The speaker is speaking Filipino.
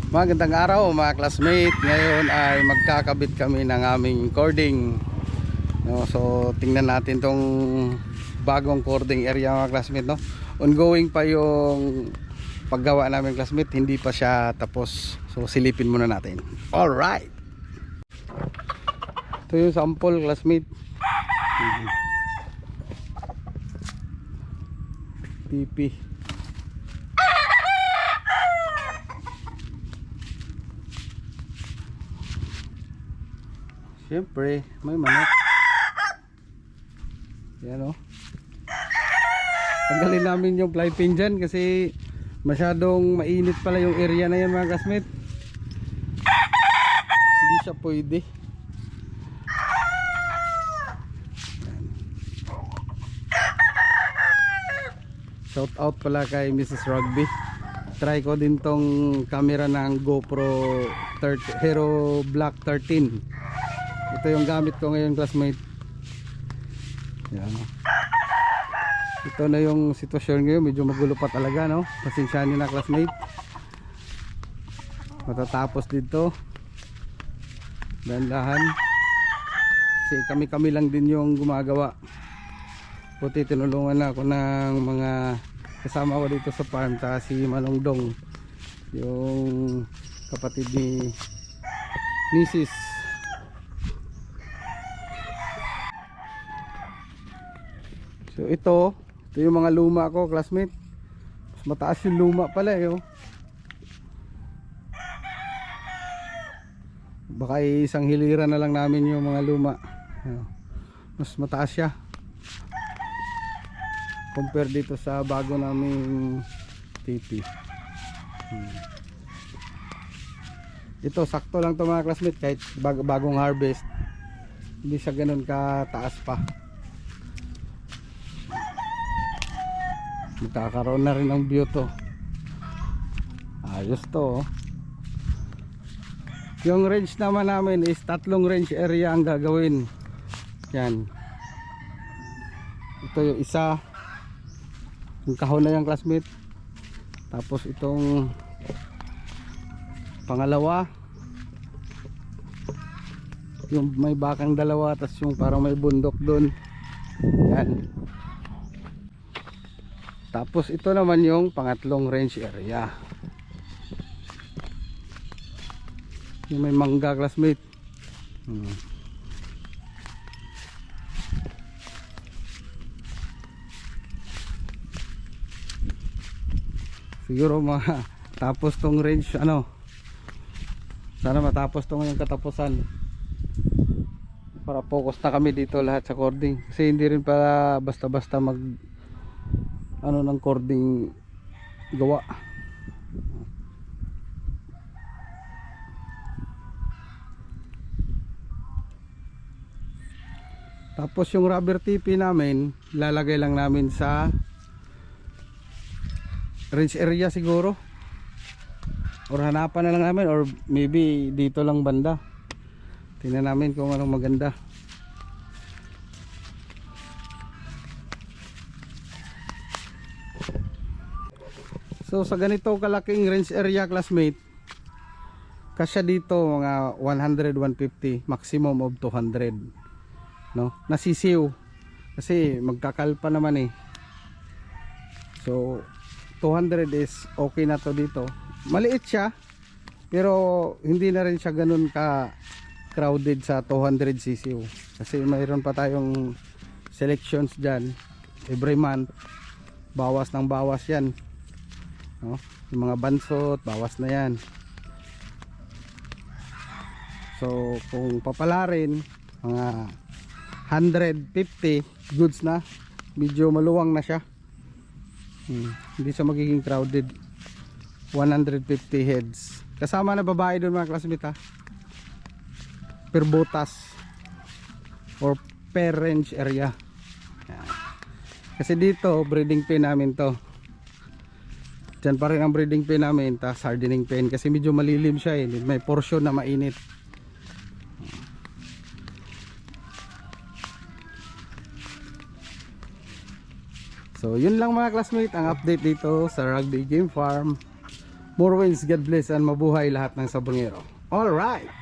Magandang araw mga classmate. Ngayon ay magkakabit kami ng aming cording. No, so tingnan natin tong bagong cording area mga classmate, no. Ongoing pa yung paggawa namin classmate, hindi pa siya tapos. So silipin muna natin. All right. Ito yung sample classmate. PP. Siyempre, may manok. Yan o. Tanggalin namin yung fly pin dyan kasi masyadong mainit pala yung area na yan mga kasmit. Hindi siya pwede. Yan. Shout out pala kay Mrs. Rugby. Try ko din tong camera ng GoPro Hero Black 13. Ito yung gamit ko ngayon classmate. Yan. Ito na yung sitwasyon ngayon. Medyo magulo pa talaga, no? Pasensyahan nyo na classmate. Matatapos dito. Dahan-dahan. Kasi kami-kami lang din yung gumagawa. Puti tinulungan na ako ng mga kasama ko dito sa farm. Ta si Manongdong, yung kapatid ni Mrs. So ito yung mga luma ko classmate. Mas mataas yung luma pala eh, oh. Baka isang hilira na lang namin yung mga luma. Mas mataas siya compare dito sa bago naming TP. Ito sakto lang to mga classmate, kahit bagong harvest hindi siya ganun kataas pa. Magkakaroon na rin ng view to. Ayos to, oh. Yung range naman namin is 3 range area ang gagawin. Yan. Ito yung isa, yung kahon na yan classmate. Tapos itong pangalawa, yung may bakang dalawa, tapos yung parang may bundok doon. Yan. Tapos ito naman yung pangatlong range area. Yung may mangga classmate. Siguro matapos tong range ano. Sana matapos tong yung katapusan. Para focus na kami dito lahat sa cording. Kasi hindi rin para basta-basta mag ano ng cording gawa. Tapos yung rubber TP namin lalagay lang namin sa range area siguro, or hanapan na lang namin, or maybe dito lang banda. Tingnan namin kung anong maganda. So sa ganito kalaking range area classmate, kasya dito mga 100, 150, maximum of 200, no? Nasisiw kasi magkakalpa naman eh. So 200 is okay na to dito. Maliit siya pero hindi na rin siya ganun ka crowded sa 200 sisiw. Kasi mayroon pa tayong selections dyan every month. Bawas ng bawas yan, no? Yung mga bansot, bawas na yan. So kung papalarin mga 150 goods na, medyo maluwang na siya. Hindi siya magiging crowded. 150 heads kasama na babae doon mga classmate, ha? Per butas or per range area. Kasi dito breeding pen namin to. Diyan pa rin ang breeding pen namin, tas hardening pen kasi medyo malilim siya eh. May portion na mainit. So yun lang mga classmate, ang update dito sa Rugby Game Farm. More wins, God bless, and mabuhay lahat ng sabongero. Alright!